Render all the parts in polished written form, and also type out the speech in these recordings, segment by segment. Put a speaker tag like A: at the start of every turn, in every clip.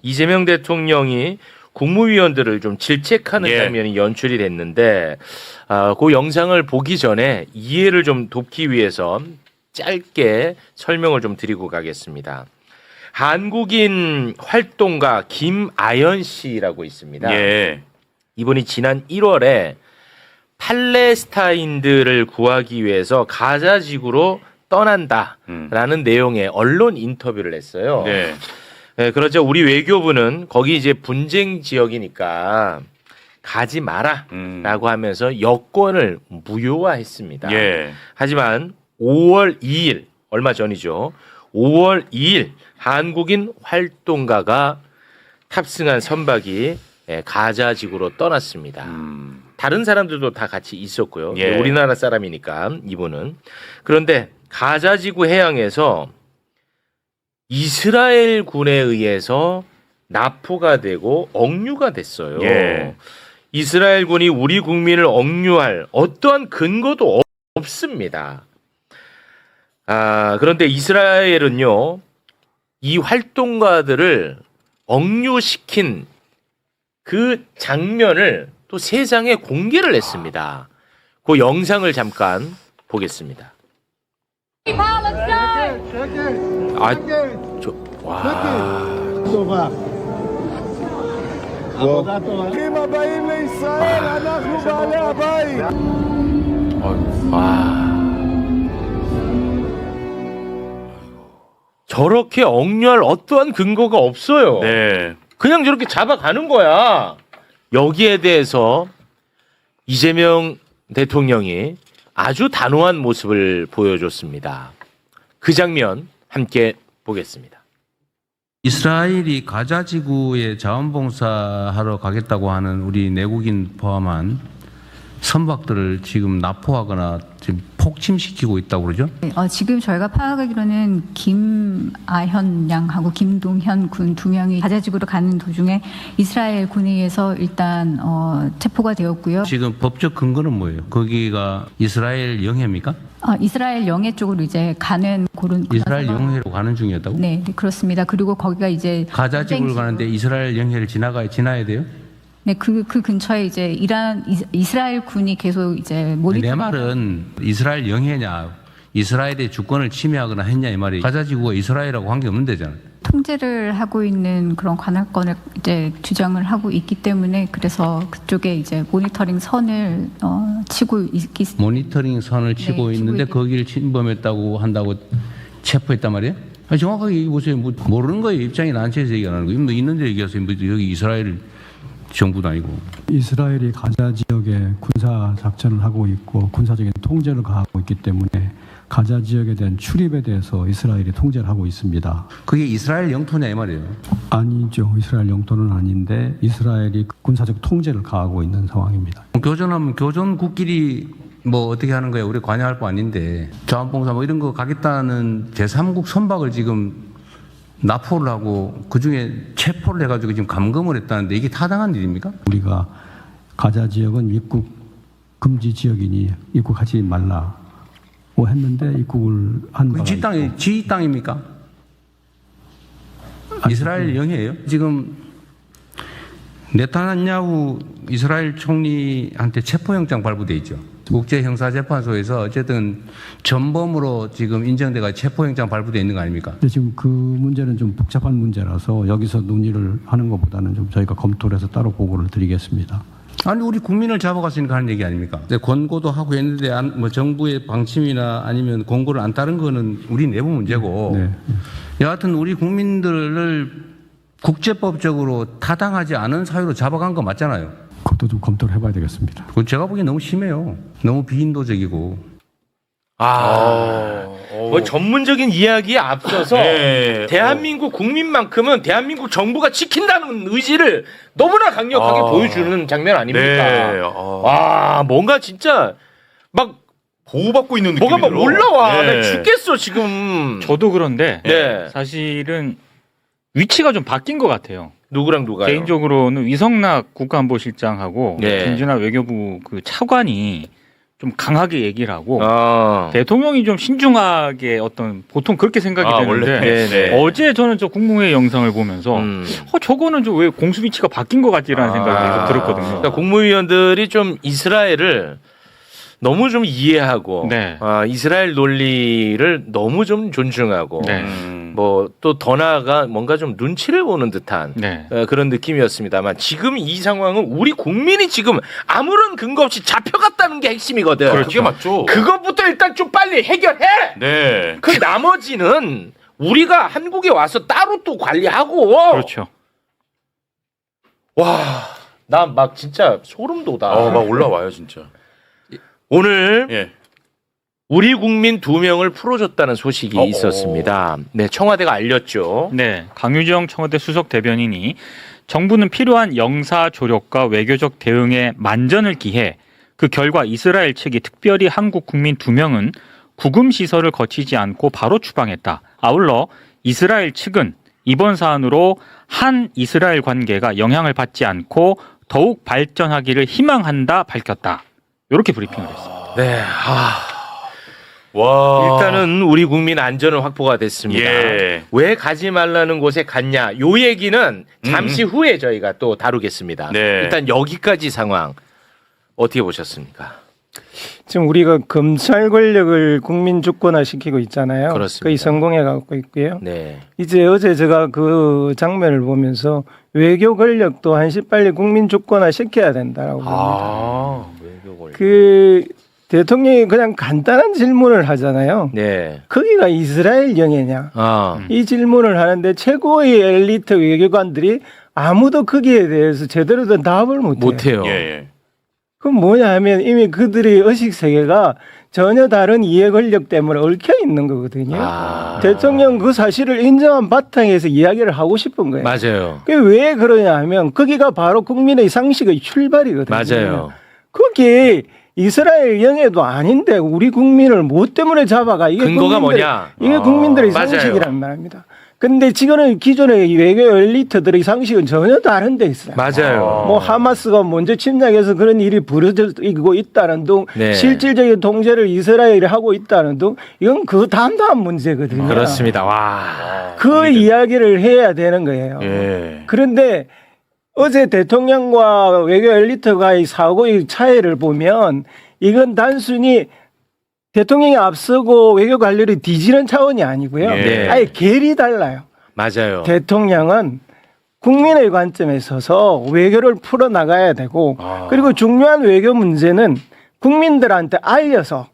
A: 이재명 대통령이 국무위원들을 좀 질책하는 장면이 연출이 됐는데 그 영상을 보기 전에 이해를 좀 돕기 위해서 짧게 설명을 좀 드리고 가겠습니다. 한국인 활동가 김아연 씨라고 있습니다. 이분이 지난 1월에 팔레스타인들을 구하기 위해서 가자 지구로 떠난다라는 내용의 언론 인터뷰를 했어요. 네, 그러자 우리 외교부는 거기 이제 분쟁 지역이니까 가지 마라라고 하면서 여권을 무효화했습니다. 하지만 5월 2일 얼마 전이죠. 5월 2일 한국인 활동가가 탑승한 선박이 가자 지구로 떠났습니다. 다른 사람들도 다 같이 있었고요. 우리나라 사람이니까 이분은. 그런데 가자 지구 해양에서 이스라엘 군에 의해서 납포가 되고 억류가 됐어요. 이스라엘 군이 우리 국민을 억류할 어떠한 근거도 없습니다. 그런데 이스라엘은요, 이 활동가들을 억류시킨 그 장면을 또 세상에 공개를 했습니다. 그 영상을 잠깐 보겠습니다. 저렇게 억류할 어떠한 근거가 없어요. 그냥 저렇게 잡아가는 거야. 여기에 대해서 이재명 대통령이 아주 단호한 모습을 보여줬습니다. 그 장면 함께 보겠습니다.
B: 이스라엘이 가자 지구에 자원봉사하러 가겠다고 하는 우리 내국인 포함한 선박들을 지금 납포하거나 지금 폭침시키고 있다고 그러죠?
C: 지금 저희가 파악하기로는 김아현 양하고 김동현 군 두 명이 가자 지구로 가는 도중에 이스라엘 군에 의해서 일단 체포가 되었고요.
B: 지금 법적 근거는 뭐예요? 거기가 이스라엘 영해입니까?
C: 이스라엘 영해 쪽으로 이제 가는 그런
B: 이스라엘 영해로 가는 중이었다고?
C: 네, 그렇습니다. 그리고 거기가 이제
B: 가자 지구를 가는데 이스라엘 영해를 지나야 돼요?
C: 네, 그 근처에 이제 이스라엘 군이 계속 이제
B: 내 말은 이스라엘 영해냐, 이스라엘의 주권을 침해하거나 했냐 이 말이. 가자 지구가 이스라엘하고 관계 없는 데잖아요.
C: 통제를 하고 있는 그런 관할권을 이제 주장을 하고 있기 때문에 그래서 그쪽에 이제 모니터링 선을 치고 있기.
B: 모니터링 선을 치고 있는데 거기를 침범했다고 한다고 체포했단 말이에요? 정확하게 얘기해 보세요. 뭐 모르는 거예요. 입장이 난처해서 얘기 안 하는 거예요. 뭐 있는데 얘기하세요. 뭐 여기 이스라엘 정부도 아니고.
D: 이스라엘이 가자 지역에 군사 작전을 하고 있고 군사적인 통제를 가하고 있기 때문에 가자 지역에 대한 출입에 대해서 이스라엘이 통제를 하고 있습니다.
B: 그게 이스라엘 영토냐 이 말이에요?
D: 아니죠. 이스라엘 영토는 아닌데 이스라엘이 군사적 통제를 가하고 있는 상황입니다.
B: 교전하면 교전국끼리 뭐 어떻게 하는 거야? 우리 관여할 거 아닌데 자원봉사 뭐 이런 거 가겠다는 제3국 선박을 지금 납포를 하고 그중에 체포를 해가지고 지금 감금을 했다는데 이게 타당한 일입니까?
D: 우리가 가자 지역은 입국 금지 지역이니 입국하지 말라고 했는데 입국을 한 바가 있고.
B: 지 땅입니까? 이스라엘 영해예요? 지금 네타냐후 이스라엘 총리한테 체포영장 발부돼 있죠. 국제형사재판소에서 어쨌든 전범으로 지금 인정돼가 체포영장 발부돼 있는 거 아닙니까?
D: 근데 지금 그 문제는 좀 복잡한 문제라서 여기서 논의를 하는 것보다는 좀 저희가 검토를 해서 따로 보고를 드리겠습니다.
B: 아니 우리 국민을 잡아갔으니까 하는 얘기 아닙니까? 권고도 하고 했는데 뭐 정부의 방침이나 아니면 권고를 안 따른 거는 우리 내부 문제고 여하튼 우리 국민들을 국제법적으로 타당하지 않은 사유로 잡아간 거 맞잖아요.
D: 그것도 좀 검토를 해봐야 되겠습니다.
B: 그건 제가 보기엔 너무 심해요. 너무 비인도적이고.
A: 뭐 전문적인 이야기에 앞서서 대한민국 국민만큼은 대한민국 정부가 지킨다는 의지를 너무나 강력하게 보여주는 장면 아닙니까? 와, 뭔가 진짜 막
E: 보호받고 있는 느낌이
A: 뭐가 막
E: 들어.
A: 올라와. 나 죽겠어 지금.
F: 저도 그런데
A: 네.
F: 사실은 위치가 좀 바뀐 것 같아요.
A: 누구랑 누가요?
F: 개인적으로는 위성락 국가안보실장하고
A: 네.
F: 김진아 외교부 그 차관이 좀 강하게 얘기를 하고
A: 아.
F: 대통령이 좀 신중하게 어떤 보통 그렇게 생각이 되는데
A: 원래. 네네.
F: 어제 저는 저 국무회의 영상을 보면서 저거는 좀 왜 공수 위치가 바뀐 것 같지라는 생각이 계속 들었거든요.
A: 그러니까 국무위원들이 좀 이스라엘을 너무 좀 이해하고
F: 네.
A: 이스라엘 논리를 너무 좀 존중하고
F: 네.
A: 뭐 또 더 나아가 뭔가 좀 눈치를 보는 듯한
F: 네.
A: 그런 느낌이었습니다만 지금 이 상황은 우리 국민이 지금 아무런 근거 없이 잡혀갔다는 게 핵심이거든.
F: 그렇죠.
E: 그게 맞죠.
A: 그것부터 일단 좀 빨리 해결해.
E: 네.
A: 그 나머지는 우리가 한국에 와서 따로 또 관리하고.
F: 그렇죠.
A: 와, 나 막 진짜 소름 돋아.
E: 막 올라와요 진짜.
A: 오늘
E: 예.
A: 우리 국민 2명을 풀어줬다는 소식이 있었습니다. 네, 청와대가 알렸죠.
F: 네, 강유정 청와대 수석 대변인이 정부는 필요한 영사 조력과 외교적 대응에 만전을 기해 그 결과 이스라엘 측이 특별히 한국 국민 2명은 구금 시설을 거치지 않고 바로 추방했다. 아울러 이스라엘 측은 이번 사안으로 한 이스라엘 관계가 영향을 받지 않고 더욱 발전하기를 희망한다 밝혔다. 이렇게 브리핑을 했습니다.
A: 네,
E: 와.
A: 일단은 우리 국민 안전은 확보가 됐습니다.
E: 예.
A: 왜 가지 말라는 곳에 갔냐? 요 얘기는 잠시 후에 저희가 또 다루겠습니다.
E: 네.
A: 일단 여기까지 상황 어떻게 보셨습니까?
G: 지금 우리가 검찰 권력을 국민 주권화 시키고 있잖아요.
A: 그렇습니다.
G: 거의 성공해 가고 있고요.
A: 네.
G: 이제 어제 제가 그 장면을 보면서 외교 권력도 한시빨리 국민 주권화 시켜야 된다라고 봅니다.
A: 외교권.
G: 그 대통령이 그냥 간단한 질문을 하잖아요.
A: 네.
G: 거기가 이스라엘 영해냐? 이 질문을 하는데 최고의 엘리트 외교관들이 아무도 거기에 대해서 제대로 된 답을 못해요.
A: 못해요.
E: 예.
G: 그럼 뭐냐 하면 이미 그들의 의식 세계가 전혀 다른 이해 권력 때문에 얽혀 있는 거거든요. 대통령 그 사실을 인정한 바탕에서 이야기를 하고 싶은 거예요.
A: 맞아요.
G: 그게 왜 그러냐 하면 거기가 바로 국민의 상식의 출발이거든요.
A: 맞아요.
G: 거기 이스라엘 영해도 아닌데 우리 국민을 뭐 때문에 잡아가? 이게
A: 근거가
G: 국민들-
A: 뭐냐?
G: 이게 국민들의
A: 맞아요.
G: 상식이란 말입니다. 근데 지금은 기존의 외교 엘리트들의 상식은 전혀 다른 데 있어요.
A: 맞아요.
G: 뭐 하마스가 먼저 침략해서 그런 일이 벌어지고 있다는 등
A: 네.
G: 실질적인 통제를 이스라엘이 하고 있다는 등 이건 그 다음 문제거든요.
A: 그렇습니다. 와.
G: 그 이야기를 해야 되는 거예요.
E: 예.
G: 그런데 어제 대통령과 외교 엘리트가의 사고의 차이를 보면 이건 단순히 대통령이 앞서고 외교 관리를 뒤지는 차원이 아니고요.
A: 예.
G: 아예 결이 달라요.
A: 맞아요.
G: 대통령은 국민의 관점에 서서 외교를 풀어나가야 되고 그리고 중요한 외교 문제는 국민들한테 알려서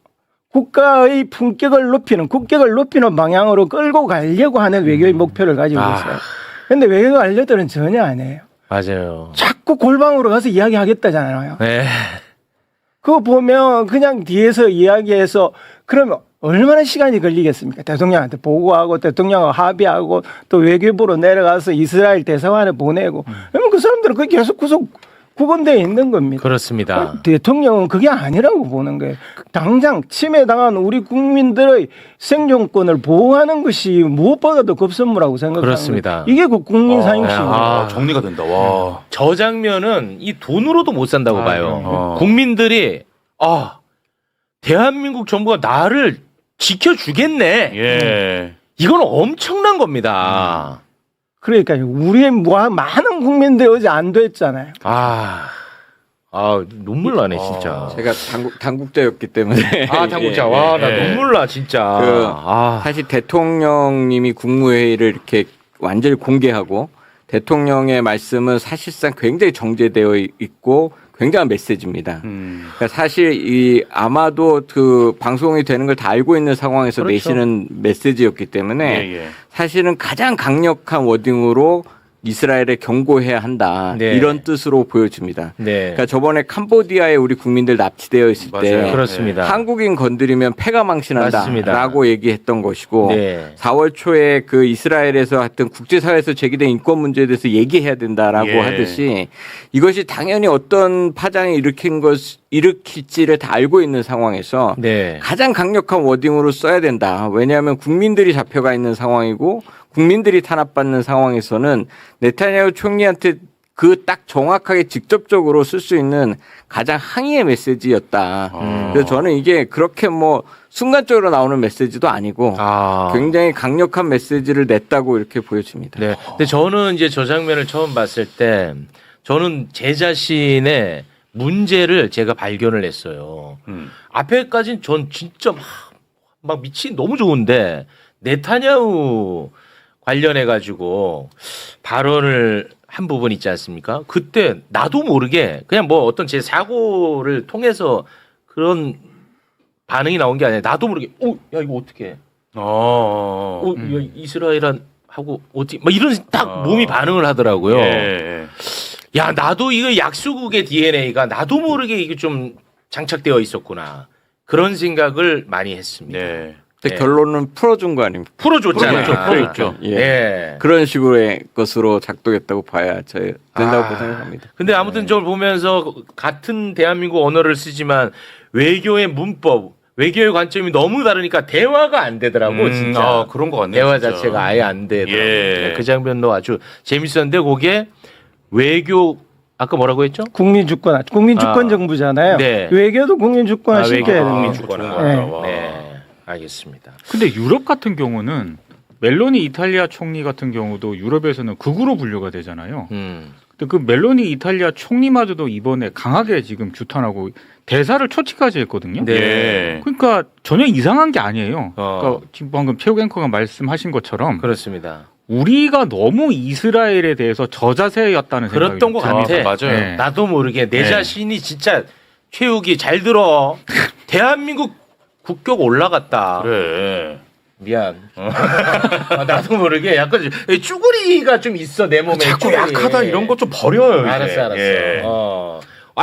G: 국가의 품격을 높이는 국격을 높이는 방향으로 끌고 가려고 하는 외교의 목표를 가지고 있어요. 그런데 외교 관료들은 전혀 안 해요.
A: 맞아요.
G: 자꾸 골방으로 가서 이야기하겠다잖아요.
A: 네.
G: 그거 보면 그냥 뒤에서 이야기해서 그러면 얼마나 시간이 걸리겠습니까? 대통령한테 보고하고 대통령하고 합의하고 또 외교부로 내려가서 이스라엘 대사관에 보내고 그러면 그 사람들은 그게 계속 구금되어 있는 겁니다.
A: 그렇습니다.
G: 대통령은 그게 아니라고 보는 거예요. 당장 침해당한 우리 국민들의 생존권을 보호하는 것이 무엇보다도 급선무라고 생각합니다.
A: 그렇습니다.
G: 이게 그 국민 상식입니다.
E: 정리가 된다. 와.
A: 저 장면은 이 돈으로도 못 산다고 봐요.
E: 그럼요.
A: 국민들이 대한민국 정부가 나를 지켜주겠네.
E: 예.
A: 이건 엄청난 겁니다.
G: 그러니까 우리의 많은 국민들이 어제 안도했잖아요.
A: 눈물 나네 진짜.
H: 제가 당국자였기 때문에.
A: 당국자. 와, 나 눈물 나 진짜.
H: 사실 대통령님이 국무회의를 이렇게 완전히 공개하고 대통령의 말씀은 사실상 굉장히 정제되어 있고 굉장한 메시지입니다. 그러니까 사실 아마도 그 방송이 되는 걸 다 알고 있는 상황에서
A: 그렇죠.
H: 내시는 메시지였기 때문에 사실은 가장 강력한 워딩으로 이스라엘에 경고해야 한다.
A: 네.
H: 이런 뜻으로 보여집니다.
A: 네.
H: 그러니까 저번에 캄보디아에 우리 국민들 납치되어 있을 때
A: 그렇습니다.
H: 한국인 건드리면 패가
A: 맞습니다.
H: 망신한다라고 얘기했던 것이고
A: 네.
H: 4월 초에 그 이스라엘에서 하여튼 국제사회에서 제기된 인권 문제에 대해서 얘기해야 된다라고 하듯이 이것이 당연히 어떤 파장을 일으킬지를 다 알고 있는 상황에서
A: 네.
H: 가장 강력한 워딩으로 써야 된다. 왜냐하면 국민들이 잡혀가 있는 상황이고 국민들이 탄압받는 상황에서는 네타냐후 총리한테 그 딱 정확하게 직접적으로 쓸 수 있는 가장 항의의 메시지였다. 그래서 저는 이게 그렇게 뭐 순간적으로 나오는 메시지도 아니고 굉장히 강력한 메시지를 냈다고 이렇게 보여집니다.
A: 네. 근데 저는 이제 저 장면을 처음 봤을 때 저는 제 자신의 문제를 제가 발견을 했어요. 앞에까지는 전 진짜 막 미친 너무 좋은데 네타냐후 관련해 가지고 발언을 한 부분 있지 않습니까? 그때 나도 모르게 그냥 뭐 어떤 제 사고를 통해서 그런 반응이 나온 게 아니라 나도 모르게 야 이거 어떻게 해? 야, 이스라엘한 하고 어디 막 이런 딱 몸이 반응을 하더라고요.
E: 예.
A: 야 나도 이거 약수국의 DNA가 나도 모르게 이게 좀 장착되어 있었구나 그런 생각을 많이 했습니다.
E: 네.
H: 근데 결론은 풀어준 거 아닙니까?
A: 풀어줬잖아요.
E: 풀어줬죠.
H: 예.
A: 예.
H: 그런 식으로의 것으로 작동했다고 봐야 된다고 생각합니다.
A: 근데 아무튼 저걸 보면서 같은 대한민국 언어를 쓰지만 외교의 문법, 외교의 관점이 너무 다르니까 대화가 안 되더라고 진짜.
E: 그런 거 같네요.
A: 대화
E: 진짜.
A: 자체가 아예 안 되더라고요.
E: 예.
A: 그 장면도 아주 재밌었는데 그게 외교 아까 뭐라고 했죠?
G: 국민주권 정부잖아요.
A: 네.
G: 외교도 국민주권화 시켜야
A: 외교
G: 됩니다.
A: 국민주권화.
G: 네.
A: 네, 알겠습니다.
F: 근데 유럽 같은 경우는 멜로니 이탈리아 총리 같은 경우도 유럽에서는 극우로 분류가 되잖아요. 근데 그 멜로니 이탈리아 총리마저도 이번에 강하게 지금 규탄하고 대사를 초치까지 했거든요.
A: 네.
F: 그러니까 전혀 이상한 게 아니에요.
A: 어.
F: 그러니까 지금 방금 최욱 앵커가 말씀하신 것처럼
A: 그렇습니다.
F: 우리가 너무 이스라엘에 대해서 저자세였다는 생각이
A: 그랬던 것
F: 듭니다.
A: 같아.
E: 맞아요.
F: 네.
A: 나도 모르게 내
E: 네.
A: 자신이 진짜 최욱이 잘 들어. 대한민국 국격 올라갔다.
E: 그래.
A: 미안. 나도 모르게 약간 쭈구리가 좀 있어 내 몸에.
E: 자꾸
A: 쭈구리.
E: 약하다 이런 거 좀 버려요. 이제.
A: 알았어.
E: 예.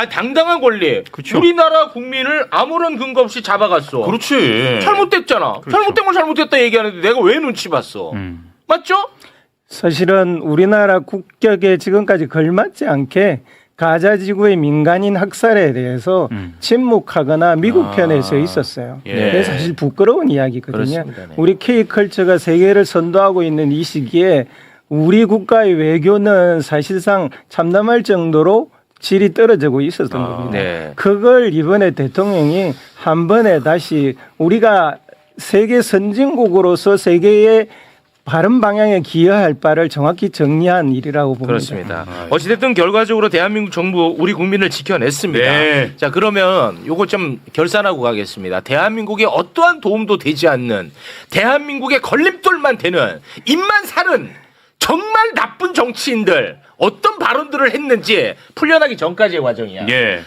A: 당당한 권리.
F: 그쵸.
A: 우리나라 국민을 아무런 근거 없이 잡아갔어.
E: 그렇지.
A: 잘못됐잖아.
F: 그렇죠.
A: 잘못된 걸 잘못됐다 얘기하는데 내가 왜 눈치 봤어? 맞죠?
G: 사실은 우리나라 국격에 지금까지 걸맞지 않게 가자 지구의 민간인 학살에 대해서 침묵하거나 미국 편에 서 있었어요.
E: 예.
G: 그게 사실 부끄러운 이야기거든요.
A: 그렇습니다. 네.
G: 우리 K컬처가 세계를 선도하고 있는 이 시기에 우리 국가의 외교는 사실상 참담할 정도로 질이 떨어지고 있었던 겁니다.
A: 네.
G: 그걸 이번에 대통령이 한 번에 다시 우리가 세계 선진국으로서 세계의 바른 방향에 기여할 바를 정확히 정리한 일이라고 봅니다.
A: 그렇습니다. 어찌됐든 결과적으로 대한민국 정부 우리 국민을 지켜냈습니다.
E: 네.
A: 자 그러면 요거 좀 결산하고 가겠습니다. 대한민국에 어떠한 도움도 되지 않는 대한민국의 걸림돌만 되는 입만 사는 정말 나쁜 정치인들 어떤 발언들을 했는지 풀려나기 전까지의 과정이야.
E: 예.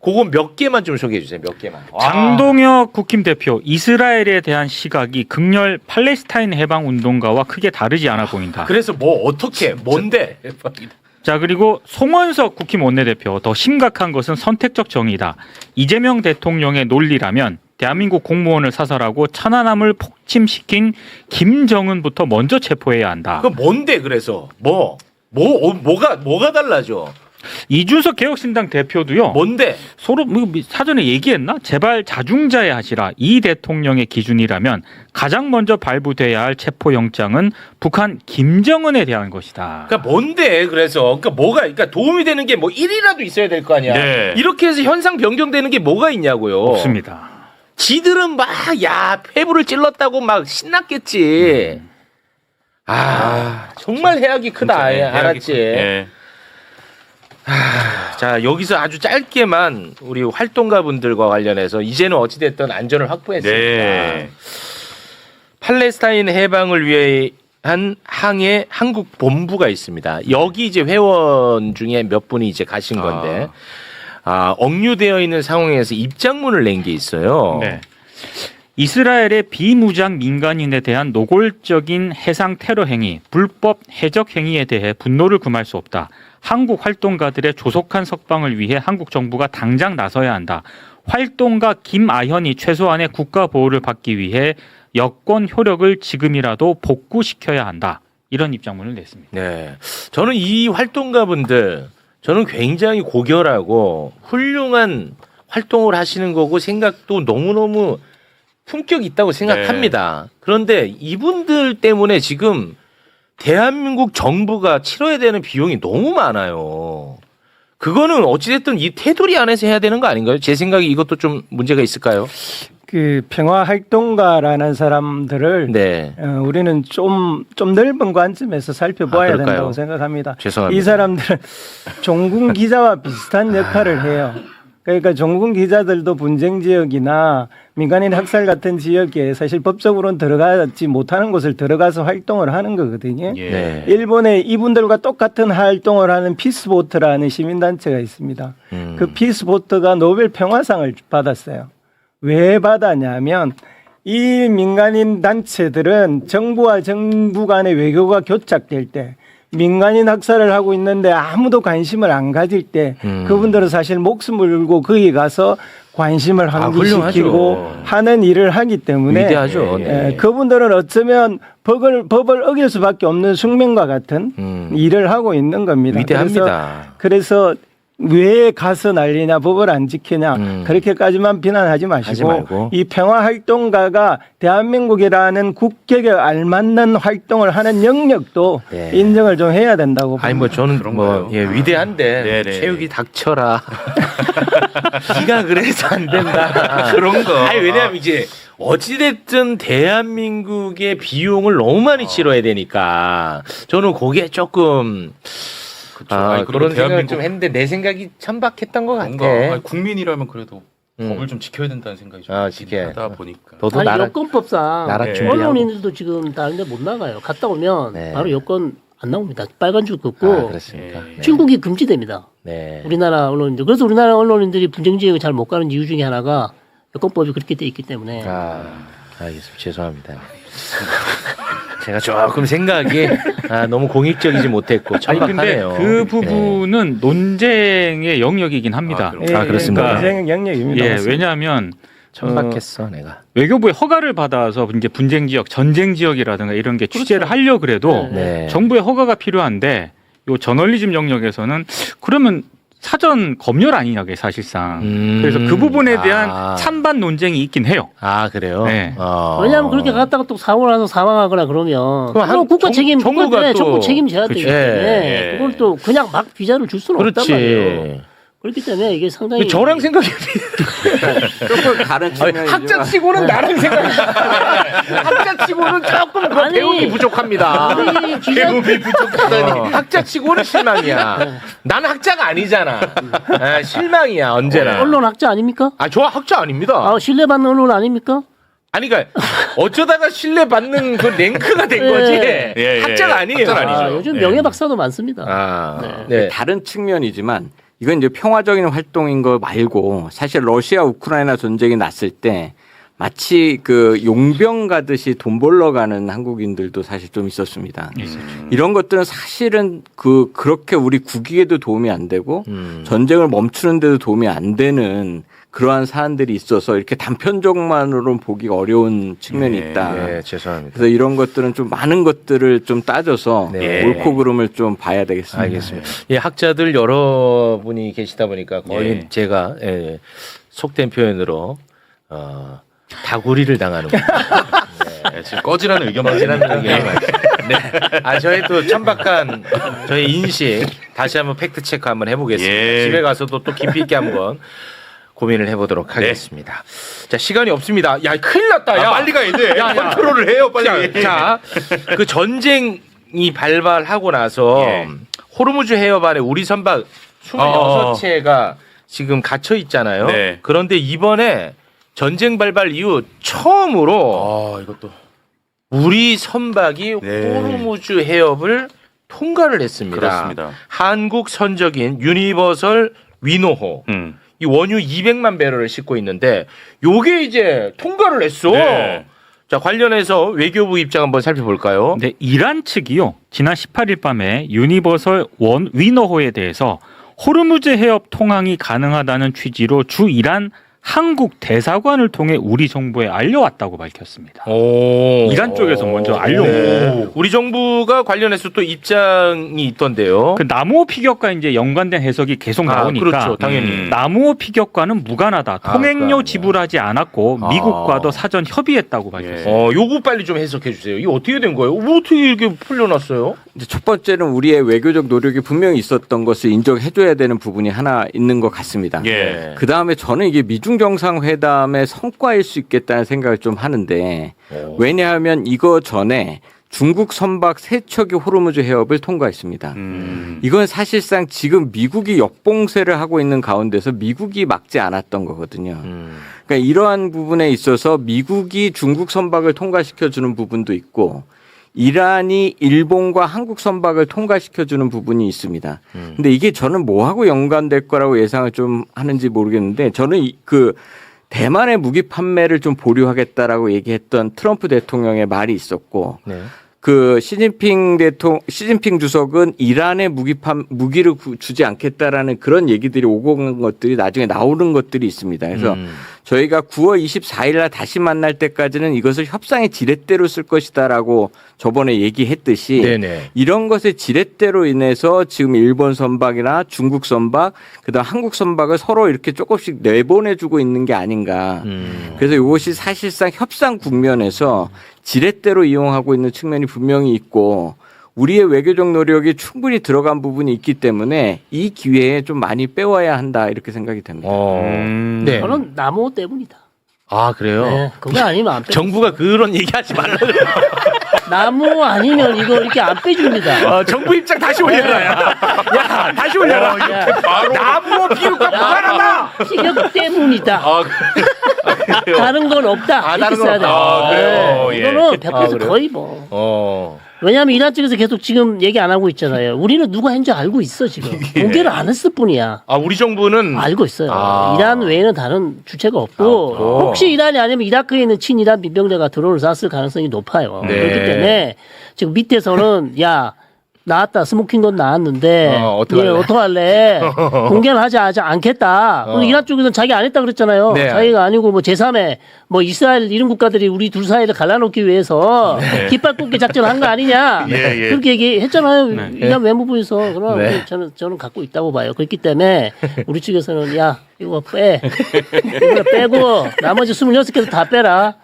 A: 그거 몇 개만 좀 소개해 주세요. 몇 개만.
F: 장동혁 국힘 대표 이스라엘에 대한 시각이 극렬 팔레스타인 해방 운동가와 크게 다르지 않아 보인다.
A: 그래서 뭐 어떻게 뭔데?
F: 자 그리고 송원석 국힘 원내대표 더 심각한 것은 선택적 정의다. 이재명 대통령의 논리라면 대한민국 공무원을 사살하고 천안함을 폭침시킨 김정은부터 먼저 체포해야 한다.
A: 그 뭔데 그래서 뭐가 달라져?
F: 이준석 개혁신당 대표도요.
A: 뭔데?
F: 서로 뭐 사전에 얘기했나? 제발 자중자애 하시라. 이 대통령의 기준이라면 가장 먼저 발부돼야 할 체포영장은 북한 김정은에 대한 것이다.
A: 그러니까 뭔데 그래서 그러니까 도움이 되는 게 뭐 일이라도 있어야 될 거 아니야.
E: 네.
A: 이렇게 해서 현상 변경되는 게 뭐가 있냐고요.
F: 없습니다.
A: 지들은 막 폐부를 찔렀다고 막 신났겠지. 정말 해악이 크다.
E: 진짜,
A: 알았지.
E: 예.
A: 자 여기서 아주 짧게만 우리 활동가분들과 관련해서 이제는 어찌됐든 안전을 확보했습니다.
E: 네.
A: 팔레스타인 해방을 위한 항해 한국 본부가 있습니다. 여기 이제 회원 중에 몇 분이 이제 가신 건데 억류되어 있는 상황에서 입장문을 낸 게 있어요.
F: 네. 이스라엘의 비무장 민간인에 대한 노골적인 해상 테러 행위, 불법 해적 행위에 대해 분노를 금할 수 없다. 한국 활동가들의 조속한 석방을 위해 한국 정부가 당장 나서야 한다. 활동가 김아현이 최소한의 국가 보호를 받기 위해 여권 효력을 지금이라도 복구시켜야 한다. 이런 입장문을 냈습니다.
A: 네, 저는 이 활동가분들 저는 굉장히 고결하고 훌륭한 활동을 하시는 거고 생각도 너무너무 품격 있다고 생각합니다. 그런데 이분들 때문에 지금 대한민국 정부가 치러야 되는 비용이 너무 많아요. 그거는 어찌됐든 이 테두리 안에서 해야 되는 거 아닌가요? 제 생각에 이것도 좀 문제가 있을까요?
G: 그 평화 활동가라는 사람들을
A: 네.
G: 우리는 좀 넓은 관점에서 살펴봐야
A: 그럴까요?
G: 된다고 생각합니다.
A: 죄송합니다.
G: 이 사람들은 종군 기자와 비슷한 역할을 해요. 그러니까 종군 기자들도 분쟁 지역이나 민간인 학살 같은 지역에 사실 법적으로는 들어가지 못하는 곳을 들어가서 활동을 하는 거거든요.
E: 예.
A: 네.
G: 일본에 이분들과 똑같은 활동을 하는 피스보트라는 시민단체가 있습니다. 그 피스보트가 노벨 평화상을 받았어요. 왜 받았냐면 이 민간인 단체들은 정부와 정부 간의 외교가 교착될 때 민간인 학살을 하고 있는데 아무도 관심을 안 가질 때 그분들은 사실 목숨을 걸고 거기 가서 관심을 환기시키고
A: 훌륭하죠.
G: 하는 일을 하기 때문에
A: 위대하죠. 네.
G: 그분들은 어쩌면 법을 어길 수밖에 없는 숙명과 같은 일을 하고 있는 겁니다.
A: 위대합니다.
G: 그래서 왜 가서 난리냐 법을 안 지키냐 그렇게까지만 비난하지
A: 하지
G: 마시고
A: 말고.
G: 이 평화활동가가 대한민국이라는 국격에 알맞는 활동을 하는 영역도
A: 네.
G: 인정을 좀 해야 된다고
A: 아니 뭐 저는 뭐
E: 그런가요?
A: 예, 위대한데
E: 네네.
A: 체육이 닥쳐라. 네가 그래서 안 된다.
E: 그런 거.
A: 아니 왜냐하면 이제 어찌됐든 대한민국의 비용을 너무 많이 치러야 되니까 저는 그게 조금
E: 아니, 그리고
A: 그런 생각을
E: 대한민국
A: 좀 했는데 내 생각이 천박했던 것
E: 뭔가
A: 같아.
E: 아니, 국민이라면 그래도 법을 좀 지켜야 된다는 생각이 좀
A: 아, 지켜야
E: 하다 보니까.
A: 너도
I: 아니
A: 나라
I: 여권법상
A: 나라
E: 네.
A: 준비하고.
I: 언론인들도 지금 다른 데 못 나가요. 갔다 오면
A: 네.
I: 바로 여권 안 나옵니다. 빨간 줄
A: 아,
I: 긋고
A: 그렇습니까? 네.
I: 출국이 금지됩니다.
A: 네.
I: 우리나라 언론인들. 그래서 우리나라 언론인들이 분쟁 지역에 잘 못 가는 이유 중에 하나가 여권법이 그렇게 돼 있기 때문에.
A: 알겠습니다. 죄송합니다. 제가 조금 생각이 너무 공익적이지 못했고
F: 아니 근데
A: 천박하네요.
F: 그 부분은 논쟁의 영역이긴 합니다.
A: 그렇습니다.
G: 인생 영역입니다.
F: 예,
G: 맞습니다.
F: 왜냐하면
A: 천박했어 내가.
F: 외교부의 허가를 받아서 이제 분쟁 지역, 전쟁 지역이라든가 이런 게 취재를 하려 그래도
A: 네.
F: 정부의 허가가 필요한데 요 저널리즘 영역에서는 그러면 사전 검열 아니냐, 그게 사실상. 그래서 그 부분에 대한 찬반 논쟁이 있긴 해요.
A: 아 그래요?
F: 네.
I: 왜냐하면 그렇게 갔다가 또 사고 나서 사망하거나 그러면
A: 그럼 한
I: 국가 책임,
A: 정부가
I: 국가,
A: 또-
I: 정부 책임져야 되기
A: 그치.
I: 때문에
E: 예.
I: 그걸 또 그냥 막 비자를 줄 수는 없단 말이에요.
A: 그렇지.
I: 그렇기 때문에 이게 상당히
A: 저랑 생각이
H: 조금 다른 측면이지만
A: 학자치고는 나랑 생각이 학자치고는 조금 그
I: 아니,
A: 배움이 부족합니다.
I: 우리 기자
A: 부족하다니 학자치고는 실망이야. 나는 학자가 아니잖아. 실망이야 언제나.
I: 언론학자 아닙니까?
A: 저 학자 아닙니다.
I: 아, 신뢰받는 언론 아닙니까?
A: 아니 그러니까 어쩌다가 신뢰받는 그 랭크가 된 거지.
E: 예.
A: 학자가 아니에요.
E: 학자는 아니죠.
I: 요즘
E: 네.
I: 명예 박사도 많습니다.
A: 네.
H: 다른 측면이지만 이건 이제 평화적인 활동인 거 말고 사실 러시아 우크라이나 전쟁이 났을 때 마치 그 용병 가듯이 돈 벌러 가는 한국인들도 사실 좀 있었습니다. 이런 것들은 사실은 그렇게 우리 국익에도 도움이 안 되고 전쟁을 멈추는 데도 도움이 안 되는 그러한 사안들이 있어서 이렇게 단편적만으로는 보기가 어려운 측면이 있다.
A: 네, 죄송합니다.
H: 그래서 이런 것들은 좀 많은 것들을 좀 따져서
A: 네.
H: 옳고 그름을 좀 봐야 되겠습니다.
A: 알겠습니다. 예, 학자들 여러분이 계시다 보니까 거의
E: 예.
A: 제가 속된 표현으로 다구리를 당하는 거예요.
E: 네, 지금 꺼지라는 의견만
A: 지난
E: 드립니다.
A: 얘기는 네. 저희 또 천박한 저희 인식 다시 한번 팩트 체크 한번 해보겠습니다.
E: 예.
A: 집에 가서도 또 깊이 있게 한번 고민을 해보도록 하겠습니다. 자, 시간이 없습니다. 야, 큰일 났다. 야,
E: 빨리 가야 돼.
A: 야.
E: 컨트롤을 해요, 빨리.
A: 자, 그 전쟁이 발발하고 나서
E: 예.
A: 호르무즈 해협 안에 우리 선박 26채가 지금 갇혀 있잖아요.
E: 네.
A: 그런데 이번에 전쟁 발발 이후 처음으로
E: 이것도.
A: 우리 선박이
E: 네.
A: 호르무즈 해협을 통과를 했습니다.
E: 그렇습니다.
A: 한국 선적인 유니버설 위노호. 이 원유 200만 배럴을 싣고 있는데 요게 이제 통과를 했어.
E: 네.
A: 자, 관련해서 외교부 입장 한번 살펴볼까요?
F: 근데 이란 측이요, 지난 18일 밤에 유니버설 위너호에 대해서 호르무즈 해협 통항이 가능하다는 취지로 주 이란 한국 대사관을 통해 우리 정부에 알려왔다고 밝혔습니다.
A: 오.
F: 이란 쪽에서 먼저 알려온 거예요.
A: 우리 정부가 관련해서 또 입장이 있던데요.
F: 그 남호 피격과 이제 연관된 해석이 계속 나오니까
A: 그렇죠, 당연히.
F: 남호 피격과는 무관하다. 통행료
A: 그러니까.
F: 지불하지 않았고 미국과도 사전 협의했다고 밝혔어요.
A: 요거 빨리 좀 해석해 주세요. 이게 어떻게 된 거예요? 뭐 어떻게 이렇게 풀려났어요?
H: 이제 첫 번째는 우리의 외교적 노력이 분명히 있었던 것을 인정해줘야 되는 부분이 하나 있는 것 같습니다.
A: 예.
H: 그 다음에 저는 이게 미중 정상회담의 성과일 수 있겠다는 생각을 좀 하는데 왜냐하면 이거 전에 중국 선박 3척이 호르무즈 해협을 통과했습니다. 이건 사실상 지금 미국이 역봉쇄를 하고 있는 가운데서 미국이 막지 않았던 거거든요. 그러니까 이러한 부분에 있어서 미국이 중국 선박을 통과시켜주는 부분도 있고 이란이 일본과 한국 선박을 통과시켜주는 부분이 있습니다. 근데 이게 저는 뭐하고 연관될 거라고 예상을 좀 하는지 모르겠는데 저는 그 대만의 무기 판매를 좀 보류하겠다라고 얘기했던 트럼프 대통령의 말이 있었고 그 시진핑 주석은 이란의 무기를 주지 않겠다라는 그런 얘기들이 오고 간 것들이 나중에 나오는 것들이 있습니다. 그래서 저희가 9월 24일 날 다시 만날 때까지는 이것을 협상의 지렛대로 쓸 것이다라고 저번에 얘기했듯이
A: 네네.
H: 이런 것의 지렛대로 인해서 지금 일본 선박이나 중국 선박 그다음 한국 선박을 서로 이렇게 조금씩 내보내주고 있는 게 아닌가. 그래서 이것이 사실상 협상 국면에서 지렛대로 이용하고 있는 측면이 분명히 있고 우리의 외교적 노력이 충분히 들어간 부분이 있기 때문에 이 기회에 좀 많이 빼와야 한다 이렇게 생각이 됩니다.
A: 네.
I: 저는 남호 때문이다.
A: 아 그래요?
I: 네, 그거 아니면 안 빼.
A: 정부가 그런 얘기하지 말라고.
I: 나무 아니면 이거 이렇게 안 빼줍니다.
A: 정부 입장 다시 올려라. 야, 다시 올려라. 나무 피우가 무관하다.
I: 피격 때문이다. 다른 건 없다. 이렇게 써야 돼.
A: 그래요? 예.
I: 이거는 100%
A: 그래요?
I: 거의 뭐.
A: 어.
I: 왜냐하면 이란 측에서 계속 지금 얘기 안 하고 있잖아요. 우리는 누가 했는지 알고 있어 지금. 공개를 안 했을 뿐이야.
A: 아 우리 정부는
I: 알고 있어요.
A: 아.
I: 이란 외에는 다른 주체가 없고 혹시 이란이 아니면 이라크에 있는 친이란 민병대가 드론을 쐈을 가능성이 높아요.
A: 네.
I: 그렇기 때문에 지금 밑에서는 야 나왔다 스모킹건 나왔는데
A: 어떡할래?
I: 어떡할래? 공개는 하지 않겠다. 근데 이란 쪽에서는 자기 안 했다 그랬잖아요.
A: 네.
I: 자기가 아니고 뭐 제3의 뭐 이스라엘 이런 국가들이 우리 둘 사이를 갈라놓기 위해서 깃발 꽂기 작전을 한 거 아니냐.
A: 예.
I: 그렇게 얘기했잖아요. 이란 외무부에서. 그럼
A: 네.
I: 저는 갖고 있다고 봐요. 그렇기 때문에 우리 측에서는 야 이거 빼. 이거 빼고 나머지 26개도 다 빼라.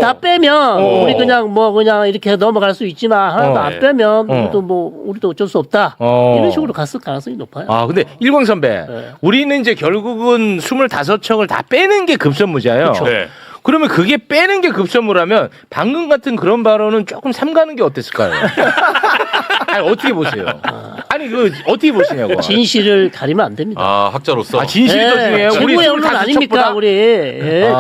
I: 다 빼면 우리 그냥 이렇게 넘어갈 수 있지만 하나도 안 빼면 우리도 어쩔 수 없다. 이런 식으로 갔을 가능성이 높아요.
A: 아 근데 일광 선배, 우리는 이제 결국은 25척을 다 빼는 게 급선무잖아요.
E: 네.
A: 그러면 그게 빼는 게 급선무라면 방금 같은 그런 발언은 조금 삼가는 게 어땠을까요? 아니 어떻게 보세요? 아니 그 어떻게 보시냐고.
I: 진실을 가리면 안 됩니다.
E: 아 학자로서.
A: 아 진실이 더 중요해요. 우리
I: 최고의 언론 아닙니까
A: 25척보다?
I: 우리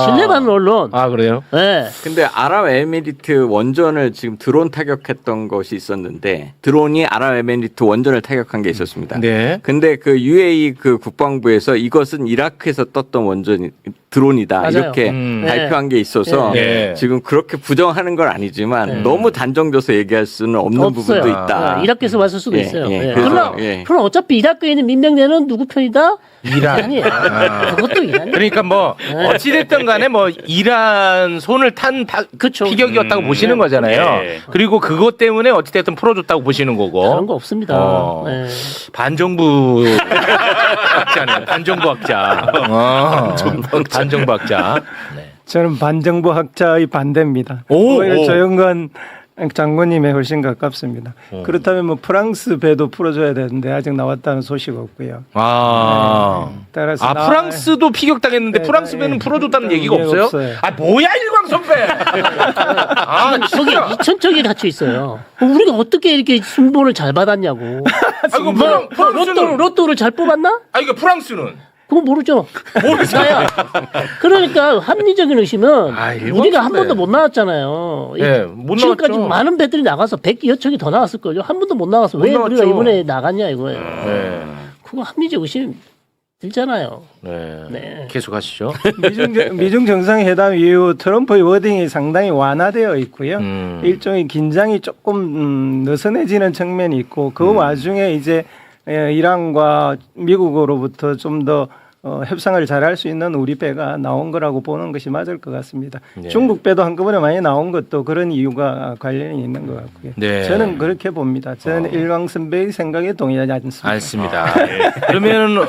I: 신뢰받는 언론.
A: 아 그래요?
I: 네.
H: 근데 아랍에미리트 원전을 지금 드론 타격했던 것이 있었는데 드론이 아랍에미리트 원전을 타격한 게 있었습니다.
A: 네.
H: 근데 그 UAE 그 국방부에서 이것은 이라크에서 떴던 원전 드론이다
I: 맞아요.
H: 이렇게 발표한 게 있어서
A: 네.
H: 지금 그렇게 부정하는 건 아니지만 너무 단정져서 얘기할 수는 없는
I: 없어요.
H: 부분도 있다.
I: 이라크에서 왔을 수도
H: 예,
I: 있어요.
H: 예.
I: 예.
H: 그래서,
I: 그럼 어차피 이라크에 있는 민병대는 누구 편이다?
A: 이란.
I: 아니에요. 그것도 이란이에요.
A: 그러니까 뭐 어찌됐든 간에 뭐 이란 손을 탄
I: 그쵸.
A: 피격이었다고 보시는 거잖아요.
E: 네.
A: 그리고 그것 때문에 어찌됐든 풀어줬다고 보시는 거고.
I: 그런 거 없습니다. 네.
A: 반정부 학자네요. 반정부 학자. 반정부 학자. 네.
G: 저는 반정부 학자의 반대입니다.
A: 오,
G: 오히려
A: 오.
G: 조영관 장군님에 훨씬 가깝습니다. 그렇다면 뭐 프랑스 배도 풀어줘야 되는데 아직 나왔다는 소식 없고요. 따라서
A: 프랑스도 피격당했는데
G: 네,
A: 프랑스 배는
G: 네.
A: 풀어줬다는 얘기가 없어요?
G: 없어요.
A: 아 뭐야 일광 선배.
I: 저기 2,000척이 갇혀 있어요. 우리가 어떻게 이렇게 순번을 잘 받았냐고.
A: 아이고
I: 로또를 잘 뽑았나?
A: 아 이거 프랑스는
I: 그건 모르죠. 나야. 그러니까 합리적인 의심은
A: 일본
I: 우리가 한
A: 선배.
I: 번도 못 나왔잖아요.
A: 네, 못
I: 지금까지
A: 나왔죠.
I: 많은 배들이 나가서 100여 척이 더 나왔을 거죠. 한 번도 못 나와서 왜
A: 나왔죠.
I: 우리가 이번에 나갔냐 이거예요.
A: 네.
I: 그거 합리적 의심 들잖아요.
A: 네.
I: 네.
A: 계속하시죠.
G: 미중 정상회담 이후 트럼프의 워딩이 상당히 완화되어 있고요. 일종의 긴장이 조금 느슨해지는 측면이 있고 그 와중에 이제 이란과 미국으로부터 좀 더 협상을 잘할 수 있는 우리 배가 나온 거라고 보는 것이 맞을 것 같습니다.
A: 네.
G: 중국 배도 한꺼번에 많이 나온 것도 그런 이유가 관련이 있는 것 같고요.
A: 네.
G: 저는 그렇게 봅니다. 저는 일왕선배의 생각에 동의하지 않습니다.
A: 알습니다. 그러면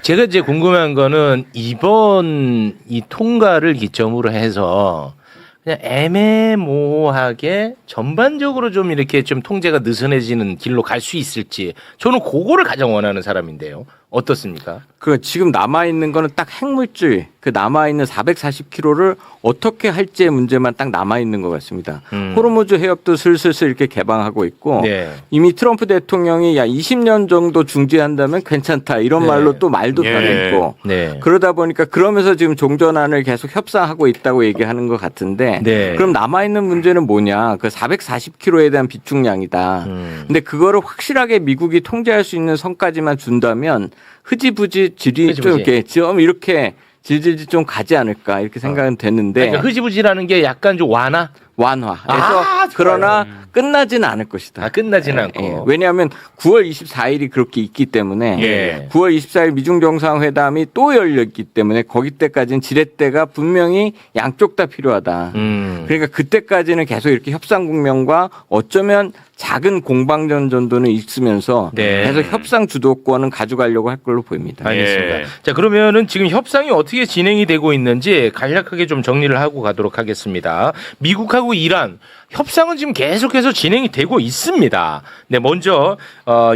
A: 제가 이제 궁금한 거는 이번 이 통과를 기점으로 해서 그냥 애매모호하게 전반적으로 좀 이렇게 좀 통제가 느슨해지는 길로 갈 수 있을지 저는 그거를 가장 원하는 사람인데요. 어떻습니까?
H: 그 지금 남아 있는 거는 딱 핵물질 그 남아 있는 440km를 어떻게 할지의 문제만 딱 남아 있는 것 같습니다. 호르무즈 해협도 슬슬 이렇게 개방하고 있고
A: 네.
H: 이미 트럼프 대통령이 야 20년 정도 중지한다면 괜찮다 이런
A: 네.
H: 말로 또 말도 변했고
A: 네.
H: 그러다 보니까 그러면서 지금 종전안을 계속 협상하고 있다고 얘기하는 것 같은데
A: 네.
H: 그럼 남아 있는 문제는 뭐냐? 그 440km에 대한 비축량이다. 근데 그거를 확실하게 미국이 통제할 수 있는 선까지만 준다면 흐지부지 질이 좀 이렇게 질질질 좀 가지 않을까 이렇게 생각은 됐는데
A: 그러니까 흐지부지라는 게 약간 좀 완화?
H: 완화해서 그러나 끝나지는 않을 것이다.
A: 끝나지는 않고.
H: 예. 왜냐하면 9월 24일이 그렇게 있기 때문에
A: 예.
H: 9월 24일 미중 정상회담이 또 열렸기 때문에 거기 때까지는 지렛대가 분명히 양쪽 다 필요하다. 그러니까 그때까지는 계속 이렇게 협상 국면과 어쩌면 작은 공방전 정도는 있으면서
A: 네.
H: 계속 협상 주도권은 가져가려고 할 걸로 보입니다.
A: 알겠습니다. 자, 그러면은 지금 협상이 어떻게 진행이 되고 있는지 간략하게 좀 정리를 하고 가도록 하겠습니다. 미국하고 이란 협상은 지금 계속해서 진행이 되고 있습니다. 네, 먼저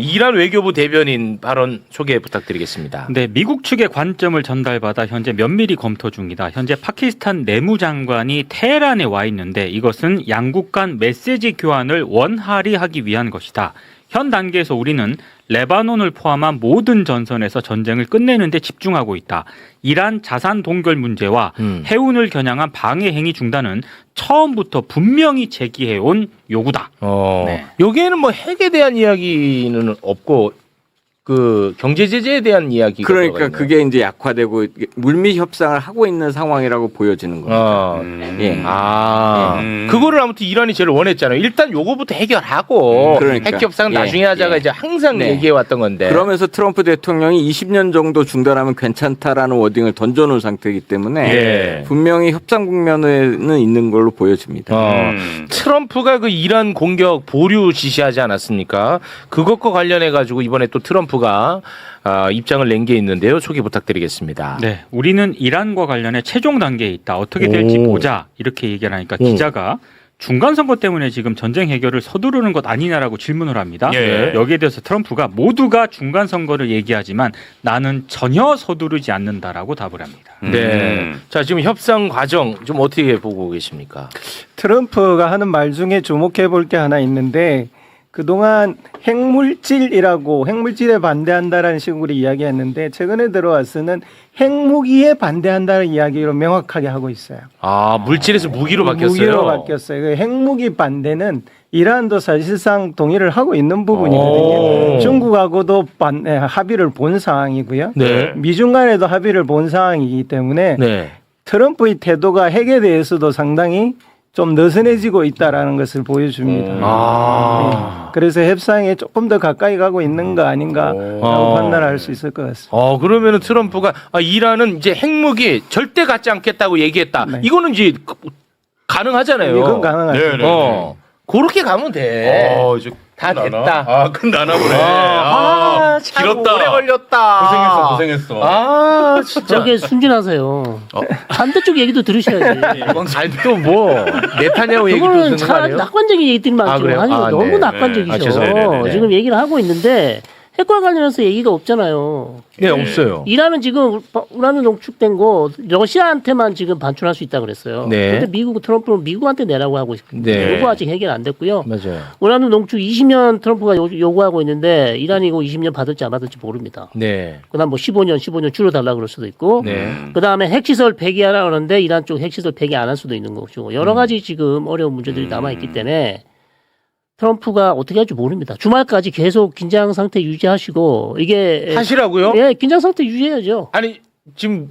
A: 이란 외교부 대변인 발언 소개 부탁드리겠습니다.
F: 네, 미국 측의 관점을 전달받아 현재 면밀히 검토 중이다. 현재 파키스탄 내무장관이 테헤란에 와 있는데 이것은 양국 간 메시지 교환을 원활히 하기 위한 것이다. 현 단계에서 우리는 레바논을 포함한 모든 전선에서 전쟁을 끝내는 데 집중하고 있다. 이란 자산 동결 문제와 해운을 겨냥한 방해 행위 중단은 처음부터 분명히 제기해온 요구다. 네.
A: 여기에는 뭐 핵에 대한 이야기는 없고 그 경제 제재에 대한 이야기가
H: 그러니까
A: 들어가 있네요.
H: 그게 이제 약화되고 물밑 협상을 하고 있는 상황이라고 보여지는 겁니다. 예.
A: 그거를 아무튼 이란이 제일 원했잖아요. 일단 요거부터 해결하고
H: 그러니까.
A: 핵 협상 나중에 하자가 이제 항상
H: 네.
A: 얘기해 왔던 건데.
H: 그러면서 트럼프 대통령이 20년 정도 중단하면 괜찮다라는 워딩을 던져놓은 상태이기 때문에
A: 예.
H: 분명히 협상 국면에는 있는 걸로 보여집니다.
A: 트럼프가 그 이란 공격 보류 지시하지 않았습니까? 그것과 관련해 가지고 이번에 또 트럼프가 입장을 낸 게 있는데요. 소개 부탁드리겠습니다.
F: 네, 우리는 이란과 관련해 최종 단계에 있다. 어떻게 될지 보자. 이렇게 얘기를 하니까 기자가 중간 선거 때문에 지금 전쟁 해결을 서두르는 것 아니냐라고 질문을 합니다.
A: 예.
F: 여기에 대해서 트럼프가 모두가 중간 선거를 얘기하지만 나는 전혀 서두르지 않는다라고 답을 합니다.
A: 네. 자, 지금 협상 과정 좀 어떻게 보고 계십니까?
G: 트럼프가 하는 말 중에 주목해 볼 게 하나 있는데 그동안 핵물질이라고 핵물질에 반대한다라는 식으로 이야기했는데 최근에 들어와서는 핵무기에 반대한다는 이야기로 명확하게 하고 있어요.
A: 물질에서 무기로 바뀌었어요.
G: 무기로 바뀌었어요. 그 핵무기 반대는 이란도 사실상 동의를 하고 있는 부분이거든요. 중국하고도 합의를 본 상황이고요.
A: 네.
G: 미중 간에도 합의를 본 상황이기 때문에
A: 네.
G: 트럼프의 태도가 핵에 대해서도 상당히 좀 느슨해지고 있다라는 것을 보여줍니다. 네. 그래서 협상에 조금 더 가까이 가고 있는 거 아닌가라고 판단할 수 있을 것 같습니다.
A: 그러면은 트럼프가 이란은 이제 핵무기 절대 갖지 않겠다고 얘기했다.
G: 네.
A: 이거는 이제 가능하잖아요.
G: 이건 가능하죠.
A: 그렇게 가면 돼.
E: 이제
A: 다 됐다.
E: 끝나나 보네.
A: 참
E: 길었다.
A: 오래 걸렸다.
E: 고생했어.
A: 진짜.
I: 저게 순진하세요. 반대쪽 얘기도 들으셔야지.
A: 아니 또 뭐 네타냐후 얘기도
I: 그거는
A: 듣는 거
I: 참
A: 아니에요?
I: 낙관적인 얘기들만 지금
A: 그래요?
I: 하는 거 너무
A: 네.
I: 낙관적이죠.
A: 죄송해요.
I: 지금 얘기를 하고 있는데 핵과 관련해서 얘기가 없잖아요.
A: 네, 없어요.
I: 이란은 지금 우라늄 농축된 거 러시아한테만 지금 반출할 수 있다 그랬어요.
A: 네.
I: 근데 미국 트럼프는 미국한테 내라고 하고 있습니다.
A: 네.
I: 이거 아직 해결 안 됐고요.
A: 맞아요.
I: 우라늄 농축 20년 트럼프가 요구하고 있는데 이란이 이거 20년 받을지 안 받을지 모릅니다.
A: 네.
I: 그다음 뭐 15년 줄여달라 그럴 수도 있고,
A: 네.
I: 그다음에 핵시설 폐기하라 그러는데 이란 쪽 핵시설 폐기 안 할 수도 있는 거죠. 여러 가지 지금 어려운 문제들이 남아 있기 때문에 트럼프가 어떻게 할지 모릅니다. 주말까지 계속 긴장 상태 유지하시고 이게
A: 하시라고요?
I: 예, 긴장 상태 유지해야죠.
A: 아니 지금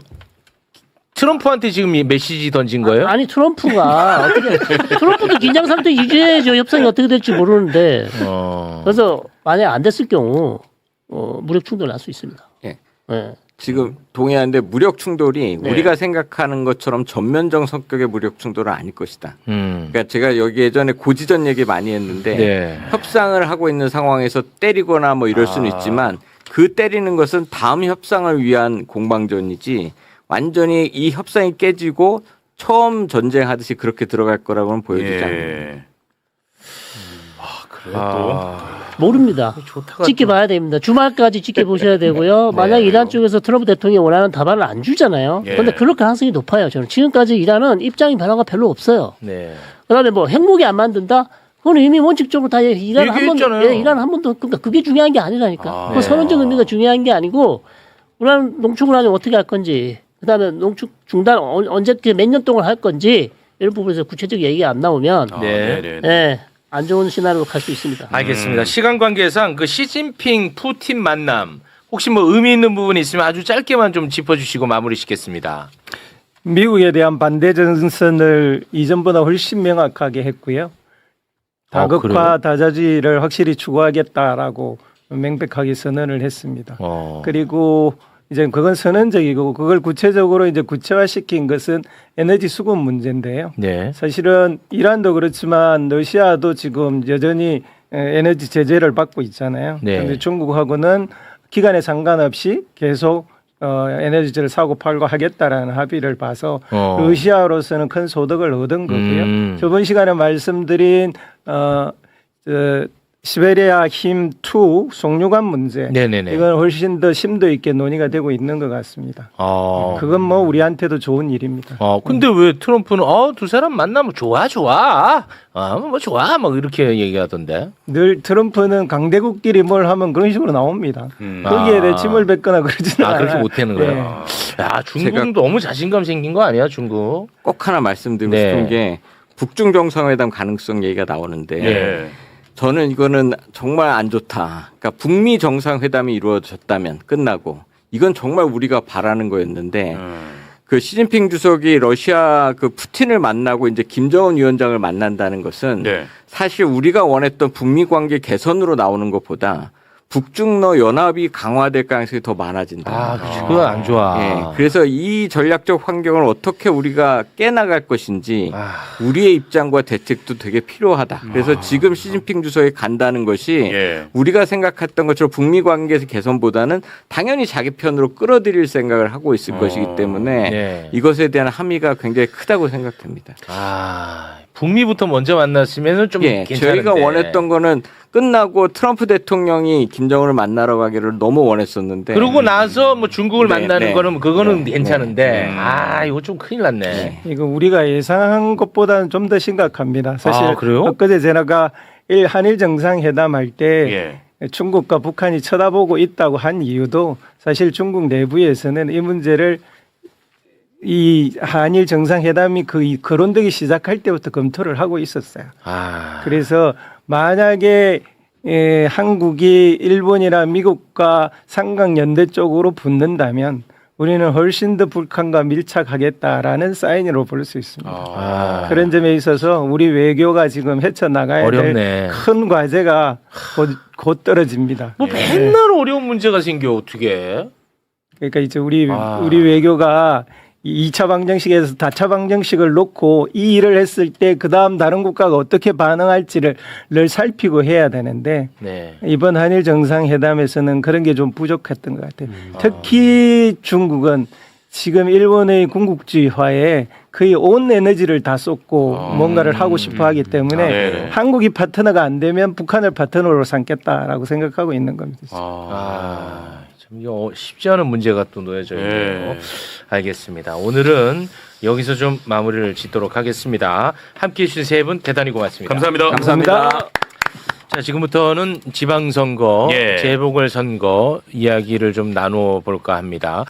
A: 트럼프한테 지금 이 메시지 던진 거예요?
I: 아니 트럼프가 어떻게 트럼프도 긴장 상태 유지해야죠. 협상이 어떻게 될지 모르는데. 그래서 만약 안 됐을 경우 무력 충돌 날 수 있습니다.
H: 예.
I: 예.
H: 지금 동의하는데 무력 충돌이
I: 네.
H: 우리가 생각하는 것처럼 전면적 성격의 무력 충돌은 아닐 것이다. 그러니까 제가 여기 예전에 고지전 얘기 많이 했는데
A: 네.
H: 협상을 하고 있는 상황에서 때리거나 뭐 이럴 수는 있지만 그 때리는 것은 다음 협상을 위한 공방전이지 완전히 이 협상이 깨지고 처음 전쟁하듯이 그렇게 들어갈 거라고는 보여지지 않습니다.
E: 그래도
I: 모릅니다.
A: 좋다가
I: 지켜봐야 됩니다. 주말까지 지켜보셔야 되고요. 만약 이란 쪽에서 트럼프 대통령이 원하는 답안을 안 주잖아요.
E: 예.
I: 그런데 그럴 가능성이 높아요. 저는 지금까지 이란은 입장이 변화가 별로 없어요.
A: 네.
I: 그다음에 뭐 핵무기 안 만든다? 그건 이미 원칙적으로 다 이란 한 번도
A: 얘기했잖아요.
I: 이란 한 번도 그러니까 그게 중요한 게 아니라니까. 그
A: 네.
I: 선언적 의미가 중요한 게 아니고 우란 농축을 하면 어떻게 할 건지, 그다음에 농축 중단 언제 몇 년 동안 할 건지 이런 부분에서 구체적 얘기가 안 나오면
A: 네.
I: 예, 안 좋은 시나리오로 갈 수 있습니다.
A: 알겠습니다. 시간 관계상 그 시진핑 푸틴 만남 혹시 뭐 의미 있는 부분이 있으면 아주 짧게만 좀 짚어주시고 마무리 짓겠습니다.
G: 미국에 대한 반대 전선을 이전보다 훨씬 명확하게 했고요. 다극화,
A: 그래요?
G: 다자주의를 확실히 추구하겠다라고 명백하게 선언을 했습니다. 그리고 이제 그건 선언적이고 그걸 구체적으로 이제 구체화시킨 것은 에너지 수급 문제인데요.
A: 네.
G: 사실은 이란도 그렇지만 러시아도 지금 여전히 에너지 제재를 받고 있잖아요.
A: 네.
G: 그런데 중국하고는 기간에 상관없이 계속 에너지를 사고 팔고 하겠다라는 합의를 봐서 러시아로서는 큰 소득을 얻은 거고요. 저번 시간에 말씀드린 시베리아 힘2 송유관 문제,
A: 네네네.
G: 이건 훨씬 더 심도 있게 논의가 되고 있는 것 같습니다. 그건 뭐 우리한테도 좋은 일입니다.
A: 근데 왜 트럼프는 두 사람 만나면 좋아 뭐 좋아 막 이렇게 얘기하던데.
G: 늘 트럼프는 강대국끼리 뭘 하면 그런 식으로 나옵니다. 거기에 대해 침을 뱉거나 그러지는 않아요.
A: 그렇게 못하는
G: 네.
A: 거예요. 야, 중국은 너무 자신감 생긴 거 아니야, 중국?
H: 꼭 하나 말씀드리고
A: 네.
H: 싶은 게 북중 정상회담 가능성 얘기가 나오는데
A: 네.
H: 저는 이거는 정말 안 좋다. 그러니까 북미 정상회담이 이루어졌다면 끝나고 이건 정말 우리가 바라는 거였는데 그 시진핑 주석이 러시아 그 푸틴을 만나고 이제 김정은 위원장을 만난다는 것은
E: 네.
H: 사실 우리가 원했던 북미 관계 개선으로 나오는 것보다 북중러 연합이 강화될 가능성이 더 많아진다.
A: 그치, 그건 안 좋아.
H: 예, 그래서 이 전략적 환경을 어떻게 우리가 깨나갈 것인지 우리의 입장과 대책도 되게 필요하다. 그래서 지금 시진핑 주석이 간다는 것이
E: 예.
H: 우리가 생각했던 것처럼 북미 관계 개선보다는 당연히 자기 편으로 끌어들일 생각을 하고 있을 것이기 때문에
A: 네.
H: 이것에 대한 함의가 굉장히 크다고 생각됩니다.
A: 북미부터 먼저 만났으면 좀
H: 예,
A: 괜찮은데.
H: 저희가 원했던 거는 끝나고 트럼프 대통령이 김정은을 만나러 가기를 너무 원했었는데
A: 그러고 나서 뭐 중국을
H: 네,
A: 만나는
H: 네.
A: 거는 그거는
H: 네,
A: 괜찮은데 이거 좀 큰일 났네.
G: 이거 우리가 예상한 것보다는 좀 더 심각합니다. 사실
A: 그래요?
G: 엊그제 제가 한일 정상회담 할 때
E: 예.
G: 중국과 북한이 쳐다보고 있다고 한 이유도 사실 중국 내부에서는 이 문제를 이 한일 정상회담이 거론되기 시작할 때부터 검토를 하고 있었어요. 그래서 만약에 한국이 일본이나 미국과 삼각연대 쪽으로 붙는다면 우리는 훨씬 더 북한과 밀착하겠다라는 사인으로 볼 수 있습니다. 그런 점에 있어서 우리 외교가 지금 헤쳐나가야
A: 어렵네.
G: 될 큰 과제가 곧 떨어집니다.
A: 뭐 맨날 어려운 문제가 생겨 어떻게?
G: 그러니까 이제 우리 외교가 2차 방정식에서 다차 방정식을 놓고 이 일을 했을 때 그다음 다른 국가가 어떻게 반응할지를 늘 살피고 해야 되는데
A: 네.
G: 이번 한일 정상회담에서는 그런 게 좀 부족했던 것 같아요. 특히 중국은 지금 일본의 군국주의화에 거의 온 에너지를 다 쏟고 뭔가를 하고 싶어 하기 때문에
E: 네네.
G: 한국이 파트너가 안 되면 북한을 파트너로 삼겠다라고 생각하고 있는 겁니다.
A: 참 이거 쉽지 않은 문제가 또 놓여져 있네요.
E: 네.
A: 알겠습니다. 오늘은 여기서 좀 마무리를 짓도록 하겠습니다. 함께해 주신 세 분 대단히 고맙습니다.
E: 감사합니다.
G: 감사합니다.
A: 자, 지금부터는 지방선거,
E: 예.
A: 재보궐선거 이야기를 좀 나눠 볼까 합니다.